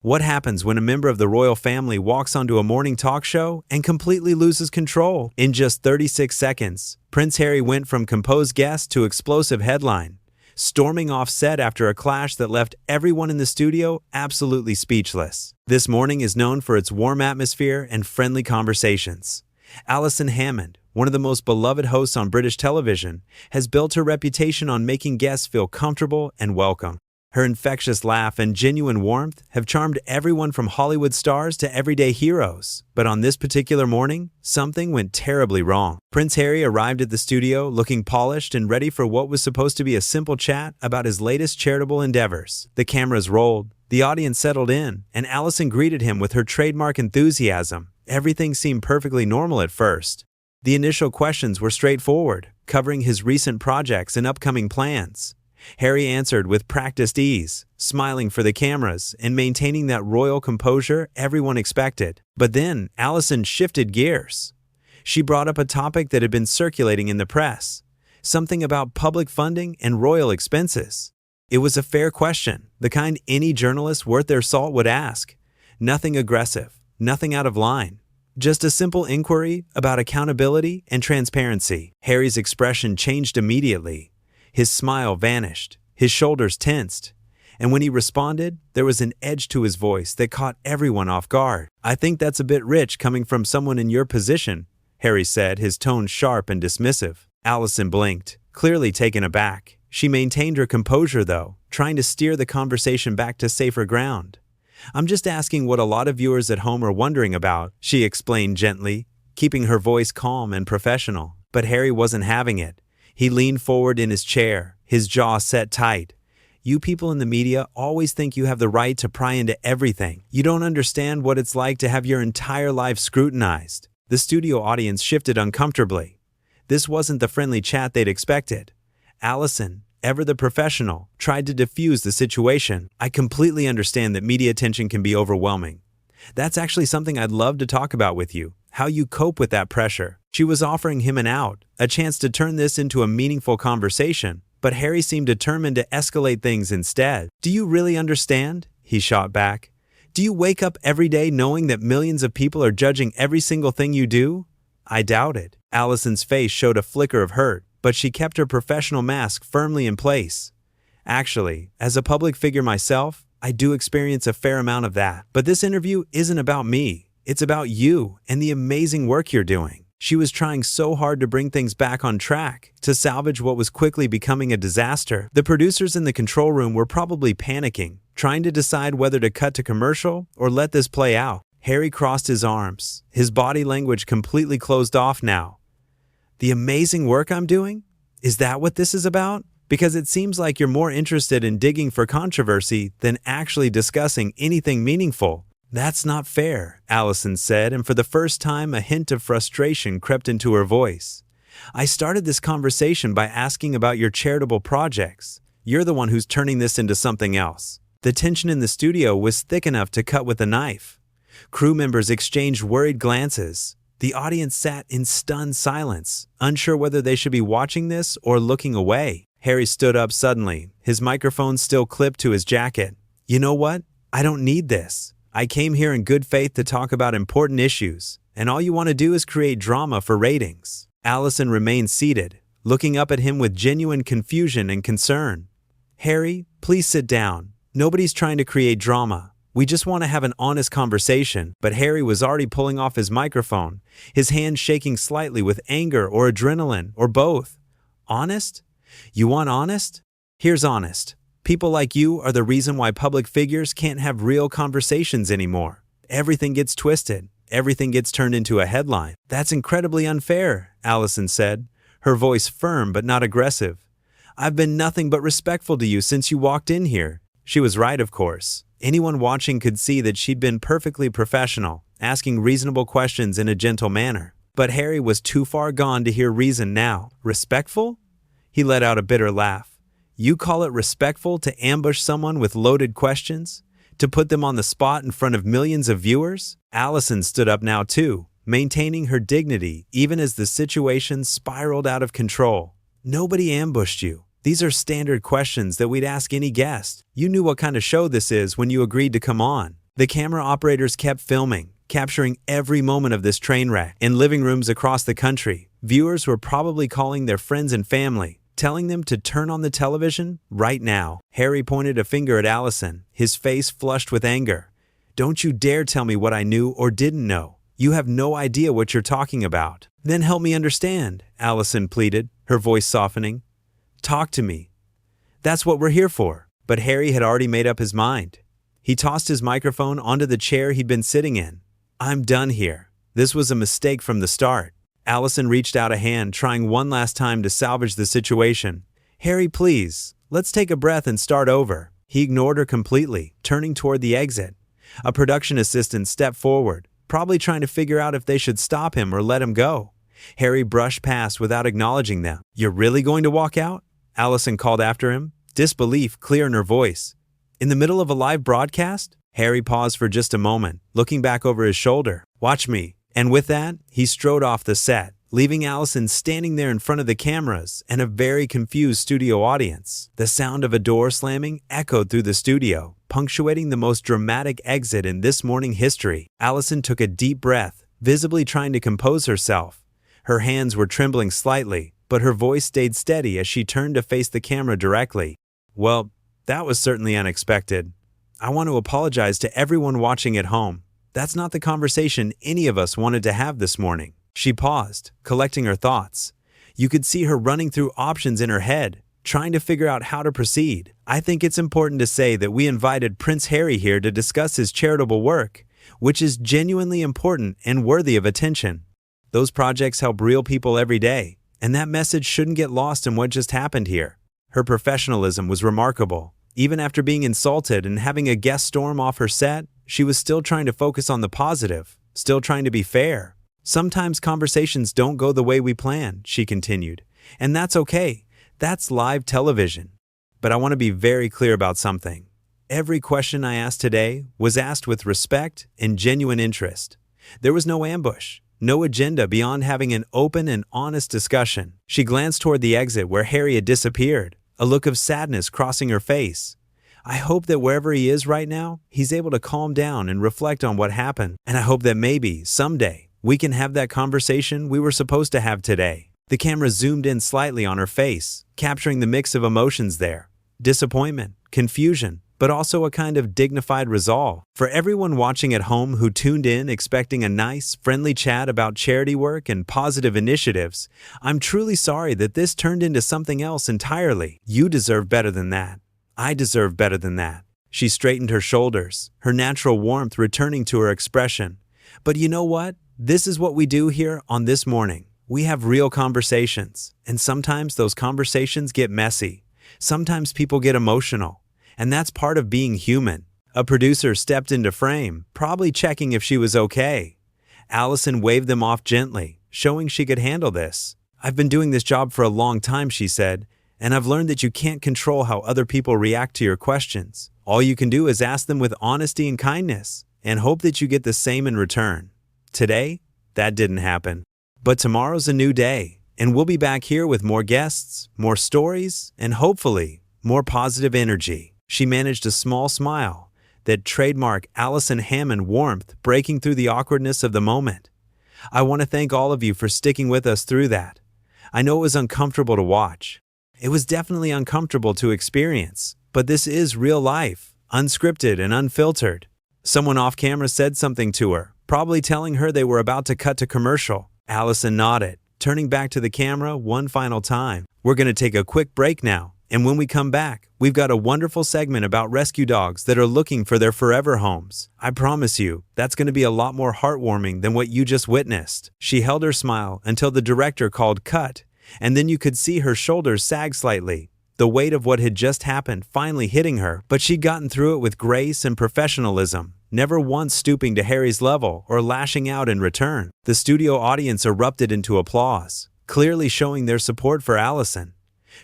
What happens when a member of the royal family walks onto a morning talk show and completely loses control? In just 36 seconds, Prince Harry went from composed guest to explosive headline, storming off set after a clash that left everyone in the studio absolutely speechless. This morning is known for its warm atmosphere and friendly conversations. Allison Hammond, one of the most beloved hosts on British television, has built her reputation on making guests feel comfortable and welcome. Her infectious laugh and genuine warmth have charmed everyone from Hollywood stars to everyday heroes. But on this particular morning, something went terribly wrong. Prince Harry arrived at the studio looking polished and ready for what was supposed to be a simple chat about his latest charitable endeavors. The cameras rolled, the audience settled in, and Allison greeted him with her trademark enthusiasm. Everything seemed perfectly normal at first. The initial questions were straightforward, covering his recent projects and upcoming plans. Harry answered with practiced ease, smiling for the cameras and maintaining that royal composure everyone expected. But then Allison shifted gears. She brought up a topic that had been circulating in the press, something about public funding and royal expenses. It was a fair question, the kind any journalist worth their salt would ask. Nothing aggressive, nothing out of line. Just a simple inquiry about accountability and transparency. Harry's expression changed immediately. His smile vanished, his shoulders tensed, and when he responded, there was an edge to his voice that caught everyone off guard. "I think that's a bit rich coming from someone in your position," Harry said, his tone sharp and dismissive. Allison blinked, clearly taken aback. She maintained her composure though, trying to steer the conversation back to safer ground. "I'm just asking what a lot of viewers at home are wondering about," she explained gently, keeping her voice calm and professional. But Harry wasn't having it. He leaned forward in his chair, his jaw set tight. "You people in the media always think you have the right to pry into everything. You don't understand what it's like to have your entire life scrutinized." The studio audience shifted uncomfortably. This wasn't the friendly chat they'd expected. Allison, ever the professional, tried to diffuse the situation. "I completely understand that media attention can be overwhelming. That's actually something I'd love to talk about with you, how you cope with that pressure." She was offering him an out, a chance to turn this into a meaningful conversation, but Harry seemed determined to escalate things instead. "Do you really understand?" he shot back. "Do you wake up every day knowing that millions of people are judging every single thing you do?" "I doubt it." Allison's face showed a flicker of hurt, but she kept her professional mask firmly in place. "Actually, as a public figure myself, I do experience a fair amount of that. But this interview isn't about me. It's about you and the amazing work you're doing." She was trying so hard to bring things back on track, to salvage what was quickly becoming a disaster. The producers in the control room were probably panicking, trying to decide whether to cut to commercial or let this play out. Harry crossed his arms, his body language completely closed off now. "The amazing work I'm doing? Is that what this is about? Because it seems like you're more interested in digging for controversy than actually discussing anything meaningful." "That's not fair," Allison said, and for the first time a hint of frustration crept into her voice. "I started this conversation by asking about your charitable projects. You're the one who's turning this into something else." The tension in the studio was thick enough to cut with a knife. Crew members exchanged worried glances. The audience sat in stunned silence, unsure whether they should be watching this or looking away. Harry stood up suddenly, his microphone still clipped to his jacket. "You know what? I don't need this. I came here in good faith to talk about important issues, and all you want to do is create drama for ratings." Allison remained seated, looking up at him with genuine confusion and concern. "Harry, please sit down. Nobody's trying to create drama. We just want to have an honest conversation." But Harry was already pulling off his microphone, his hand shaking slightly with anger or adrenaline, or both. "Honest? You want honest? Here's honest. People like you are the reason why public figures can't have real conversations anymore. Everything gets twisted. Everything gets turned into a headline." "That's incredibly unfair," Allison said, her voice firm but not aggressive. "I've been nothing but respectful to you since you walked in here." She was right, of course. Anyone watching could see that she'd been perfectly professional, asking reasonable questions in a gentle manner. But Harry was too far gone to hear reason now. "Respectful?" He let out a bitter laugh. "You call it respectful to ambush someone with loaded questions? To put them on the spot in front of millions of viewers?" Allison stood up now too, maintaining her dignity even as the situation spiraled out of control. "Nobody ambushed you. These are standard questions that we'd ask any guest. You knew what kind of show this is when you agreed to come on." The camera operators kept filming, capturing every moment of this train wreck. In living rooms across the country, viewers were probably calling their friends and family, telling them to turn on the television right now. Harry pointed a finger at Allison, his face flushed with anger. "Don't you dare tell me what I knew or didn't know. You have no idea what you're talking about." "Then help me understand," Allison pleaded, her voice softening. "Talk to me. That's what we're here for." But Harry had already made up his mind. He tossed his microphone onto the chair he'd been sitting in. "I'm done here. This was a mistake from the start." Allison reached out a hand, trying one last time to salvage the situation. "Harry, please, let's take a breath and start over." He ignored her completely, turning toward the exit. A production assistant stepped forward, probably trying to figure out if they should stop him or let him go. Harry brushed past without acknowledging them. "You're really going to walk out?" Allison called after him, disbelief clear in her voice. "In the middle of a live broadcast?" Harry paused for just a moment, looking back over his shoulder. "Watch me." And with that, he strode off the set, leaving Allison standing there in front of the cameras and a very confused studio audience. The sound of a door slamming echoed through the studio, punctuating the most dramatic exit in this morning history. Allison took a deep breath, visibly trying to compose herself. Her hands were trembling slightly, but her voice stayed steady as she turned to face the camera directly. "Well, that was certainly unexpected. I want to apologize to everyone watching at home. That's not the conversation any of us wanted to have this morning." She paused, collecting her thoughts. You could see her running through options in her head, trying to figure out how to proceed. "I think it's important to say that we invited Prince Harry here to discuss his charitable work, which is genuinely important and worthy of attention. Those projects help real people every day, and that message shouldn't get lost in what just happened here." Her professionalism was remarkable. Even after being insulted and having a guest storm off her set, she was still trying to focus on the positive, still trying to be fair. "Sometimes conversations don't go the way we plan," she continued, "and that's okay. That's live television. But I want to be very clear about something. Every question I asked today was asked with respect and genuine interest. There was no ambush, no agenda beyond having an open and honest discussion." She glanced toward the exit where Harry had disappeared, a look of sadness crossing her face. "I hope that wherever he is right now, he's able to calm down and reflect on what happened. And I hope that maybe, someday, we can have that conversation we were supposed to have today." The camera zoomed in slightly on her face, capturing the mix of emotions there. Disappointment, confusion, but also a kind of dignified resolve. For everyone watching at home who tuned in expecting a nice, friendly chat about charity work and positive initiatives, I'm truly sorry that this turned into something else entirely. You deserve better than that. I deserve better than that. She straightened her shoulders, her natural warmth returning to her expression. "But you know what? This is what we do here on This Morning. We have real conversations, and sometimes those conversations get messy. Sometimes people get emotional, and that's part of being human." A producer stepped into frame, probably checking if she was okay. Allison waved them off gently, showing she could handle this. "I've been doing this job for a long time," she said, "and I've learned that you can't control how other people react to your questions. All you can do is ask them with honesty and kindness, and hope that you get the same in return. Today, that didn't happen. But tomorrow's a new day, and we'll be back here with more guests, more stories, and hopefully, more positive energy." She managed a small smile, that trademark Allison Hammond warmth breaking through the awkwardness of the moment. "I want to thank all of you for sticking with us through that. I know it was uncomfortable to watch. It was definitely uncomfortable to experience, but this is real life, unscripted and unfiltered." Someone off camera said something to her, probably telling her they were about to cut to commercial. Allison nodded, turning back to the camera one final time. "We're going to take a quick break now, and when we come back, we've got a wonderful segment about rescue dogs that are looking for their forever homes. I promise you, that's going to be a lot more heartwarming than what you just witnessed." She held her smile until the director called cut, and then you could see her shoulders sag slightly, the weight of what had just happened finally hitting her, but she'd gotten through it with grace and professionalism, never once stooping to Harry's level or lashing out in return. The studio audience erupted into applause, clearly showing their support for Allison.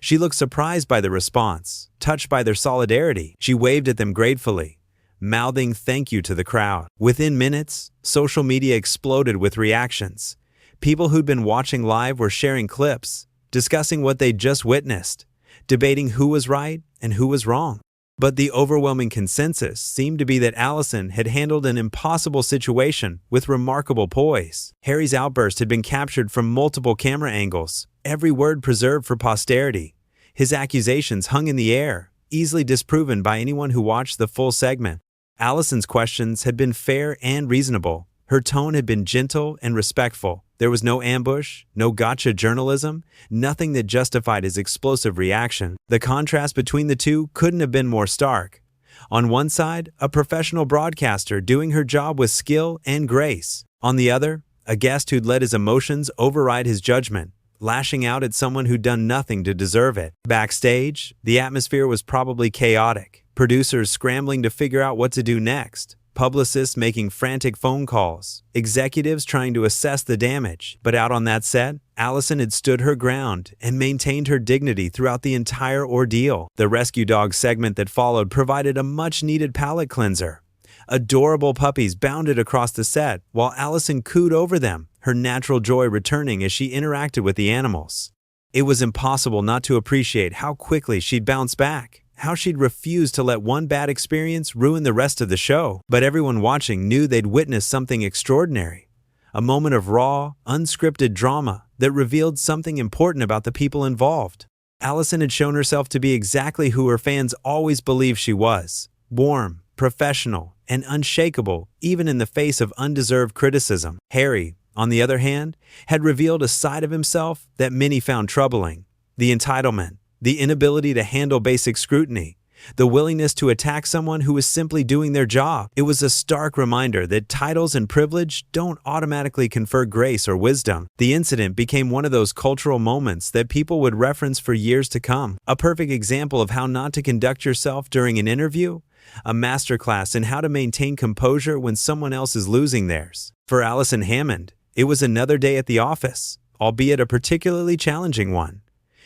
She looked surprised by the response, touched by their solidarity. She waved at them gratefully, mouthing thank you to the crowd. Within minutes, social media exploded with reactions. People who'd been watching live were sharing clips, discussing what they'd just witnessed, debating who was right and who was wrong. But the overwhelming consensus seemed to be that Allison had handled an impossible situation with remarkable poise. Harry's outburst had been captured from multiple camera angles, every word preserved for posterity. His accusations hung in the air, easily disproven by anyone who watched the full segment. Allison's questions had been fair and reasonable. Her tone had been gentle and respectful. There was no ambush, no gotcha journalism, nothing that justified his explosive reaction. The contrast between the two couldn't have been more stark. On one side, a professional broadcaster doing her job with skill and grace. On the other, a guest who'd let his emotions override his judgment, lashing out at someone who'd done nothing to deserve it. Backstage, the atmosphere was probably chaotic. Producers scrambling to figure out what to do next. Publicists making frantic phone calls, executives trying to assess the damage. But out on that set, Allison had stood her ground and maintained her dignity throughout the entire ordeal. The rescue dog segment that followed provided a much-needed palate cleanser. Adorable puppies bounded across the set while Allison cooed over them, her natural joy returning as she interacted with the animals. It was impossible not to appreciate how quickly she'd bounce back. How she'd refused to let one bad experience ruin the rest of the show. But everyone watching knew they'd witnessed something extraordinary. A moment of raw, unscripted drama that revealed something important about the people involved. Allison had shown herself to be exactly who her fans always believed she was. Warm, professional, and unshakable, even in the face of undeserved criticism. Harry, on the other hand, had revealed a side of himself that many found troubling. The entitlement. The inability to handle basic scrutiny, the willingness to attack someone who is simply doing their job. It was a stark reminder that titles and privilege don't automatically confer grace or wisdom. The incident became one of those cultural moments that people would reference for years to come. A perfect example of how not to conduct yourself during an interview, a masterclass in how to maintain composure when someone else is losing theirs. For Allison Hammond, it was another day at the office, albeit a particularly challenging one.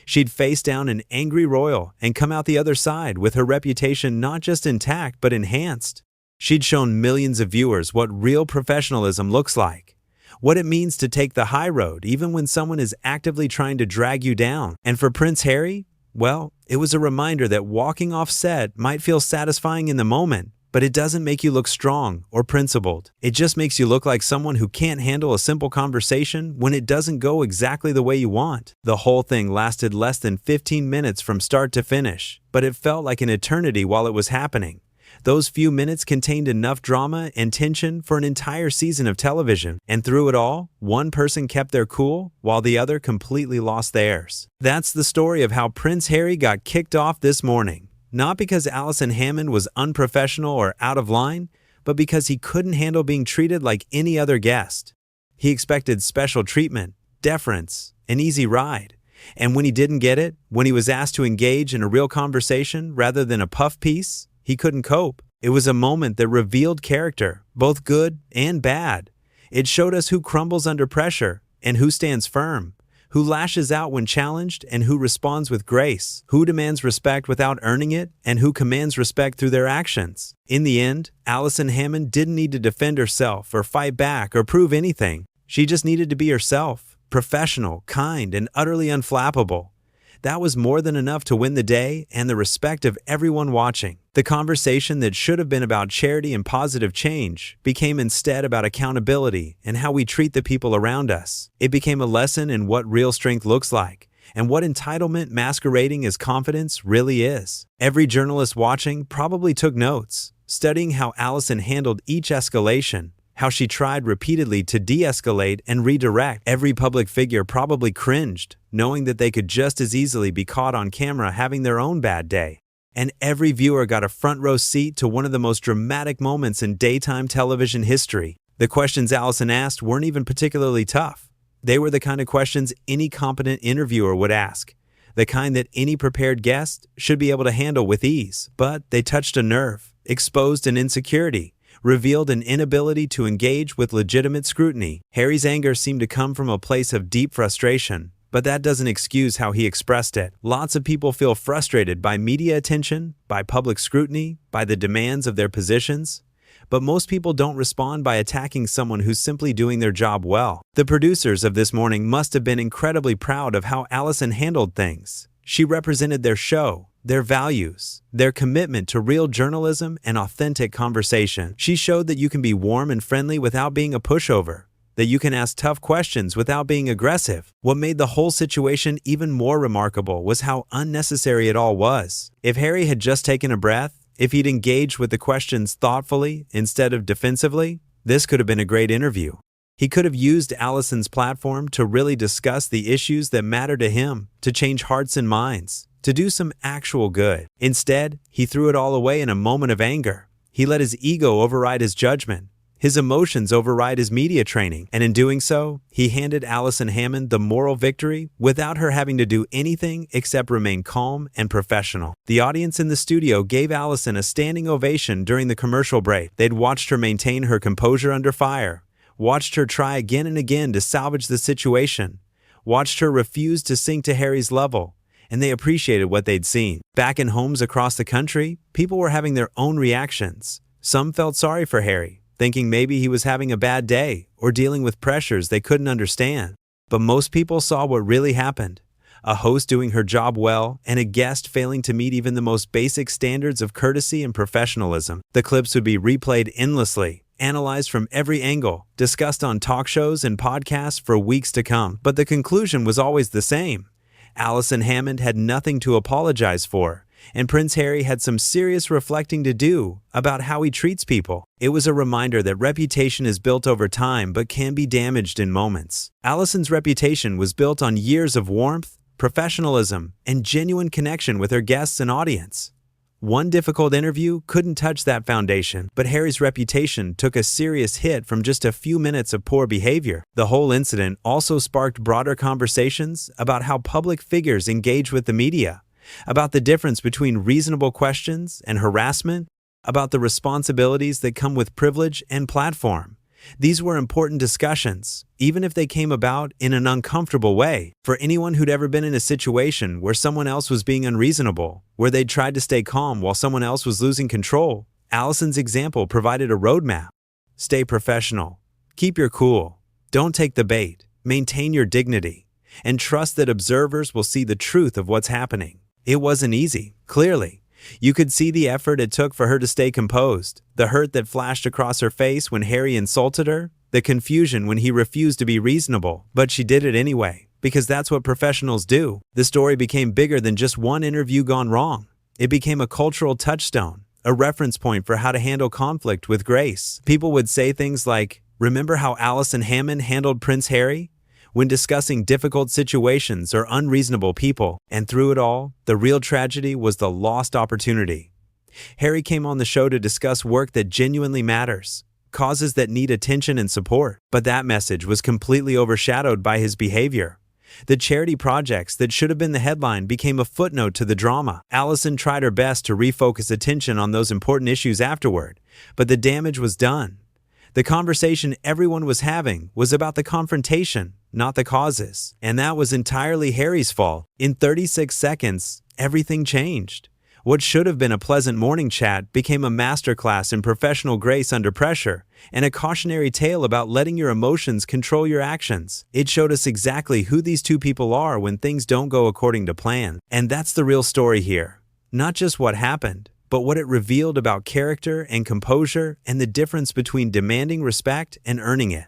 She'd face down an angry royal and come out the other side with her reputation not just intact but enhanced. She'd shown millions of viewers what real professionalism looks like, what it means to take the high road even when someone is actively trying to drag you down. And for Prince Harry, well, it was a reminder that walking off set might feel satisfying in the moment, but it doesn't make you look strong or principled. It just makes you look like someone who can't handle a simple conversation when it doesn't go exactly the way you want. The whole thing lasted less than 15 minutes from start to finish, but it felt like an eternity while it was happening. Those few minutes contained enough drama and tension for an entire season of television. And through it all, one person kept their cool while the other completely lost theirs. That's the story of how Prince Harry got kicked off this morning. Not because Allison Hammond was unprofessional or out of line, but because he couldn't handle being treated like any other guest. He expected special treatment, deference, an easy ride. And when he didn't get it, when he was asked to engage in a real conversation rather than a puff piece, he couldn't cope. It was a moment that revealed character, both good and bad. It showed us who crumbles under pressure and who stands firm. Who lashes out when challenged and who responds with grace, who demands respect without earning it, and who commands respect through their actions. In the end, Allison Hammond didn't need to defend herself or fight back or prove anything. She just needed to be herself, professional, kind, and utterly unflappable. That was more than enough to win the day and the respect of everyone watching. The conversation that should have been about charity and positive change became instead about accountability and how we treat the people around us. It became a lesson in what real strength looks like and what entitlement masquerading as confidence really is. Every journalist watching probably took notes, studying how Allison handled each escalation, how she tried repeatedly to de-escalate and redirect. Every public figure probably cringed, knowing that they could just as easily be caught on camera having their own bad day. And every viewer got a front row seat to one of the most dramatic moments in daytime television history. The questions Allison asked weren't even particularly tough. They were the kind of questions any competent interviewer would ask, the kind that any prepared guest should be able to handle with ease. But they touched a nerve, exposed an insecurity, revealed an inability to engage with legitimate scrutiny. Harry's anger seemed to come from a place of deep frustration, but that doesn't excuse how he expressed it. Lots of people feel frustrated by media attention, by public scrutiny, by the demands of their positions. But most people don't respond by attacking someone who's simply doing their job well. The producers of this morning must have been incredibly proud of how Allison handled things. She represented their show, their values, their commitment to real journalism and authentic conversation. She showed that you can be warm and friendly without being a pushover, that you can ask tough questions without being aggressive. What made the whole situation even more remarkable was how unnecessary it all was. If Harry had just taken a breath, if he'd engaged with the questions thoughtfully instead of defensively, this could have been a great interview. He could have used Allison's platform to really discuss the issues that matter to him, to change hearts and minds, to do some actual good. Instead, he threw it all away in a moment of anger. He let his ego override his judgment, his emotions override his media training, and in doing so, he handed Allison Hammond the moral victory without her having to do anything except remain calm and professional. The audience in the studio gave Allison a standing ovation during the commercial break. They'd watched her maintain her composure under fire, watched her try again and again to salvage the situation, watched her refuse to sink to Harry's level, and they appreciated what they'd seen. Back in homes across the country, people were having their own reactions. Some felt sorry for Harry, thinking maybe he was having a bad day or dealing with pressures they couldn't understand. But most people saw what really happened: a host doing her job well and a guest failing to meet even the most basic standards of courtesy and professionalism. The clips would be replayed endlessly, analyzed from every angle, discussed on talk shows and podcasts for weeks to come. But the conclusion was always the same: Allison Hammond had nothing to apologize for, and Prince Harry had some serious reflecting to do about how he treats people. It was a reminder that reputation is built over time but can be damaged in moments. Allison's reputation was built on years of warmth, professionalism, and genuine connection with her guests and audience. One difficult interview couldn't touch that foundation, but Harry's reputation took a serious hit from just a few minutes of poor behavior. The whole incident also sparked broader conversations about how public figures engage with the media, about the difference between reasonable questions and harassment, about the responsibilities that come with privilege and platform. These were important discussions, even if they came about in an uncomfortable way. For anyone who'd ever been in a situation where someone else was being unreasonable, where they'd tried to stay calm while someone else was losing control, Allison's example provided a roadmap. Stay professional. Keep your cool. Don't take the bait. Maintain your dignity. And trust that observers will see the truth of what's happening. It wasn't easy, clearly. You could see the effort it took for her to stay composed, the hurt that flashed across her face when Harry insulted her, the confusion when he refused to be reasonable. But she did it anyway, because that's what professionals do. The story became bigger than just one interview gone wrong. It became a cultural touchstone, a reference point for how to handle conflict with grace. People would say things like, "Remember how Allison Hammond handled Prince Harry?" when discussing difficult situations or unreasonable people. And through it all, the real tragedy was the lost opportunity. Harry came on the show to discuss work that genuinely matters, causes that need attention and support. But that message was completely overshadowed by his behavior. The charity projects that should have been the headline became a footnote to the drama. Allison tried her best to refocus attention on those important issues afterward, but the damage was done. The conversation everyone was having was about the confrontation, not the causes. And that was entirely Harry's fault. In 36 seconds, everything changed. What should have been a pleasant morning chat became a masterclass in professional grace under pressure, and a cautionary tale about letting your emotions control your actions. It showed us exactly who these two people are when things don't go according to plan. And that's the real story here. Not just what happened, but what it revealed about character and composure and the difference between demanding respect and earning it.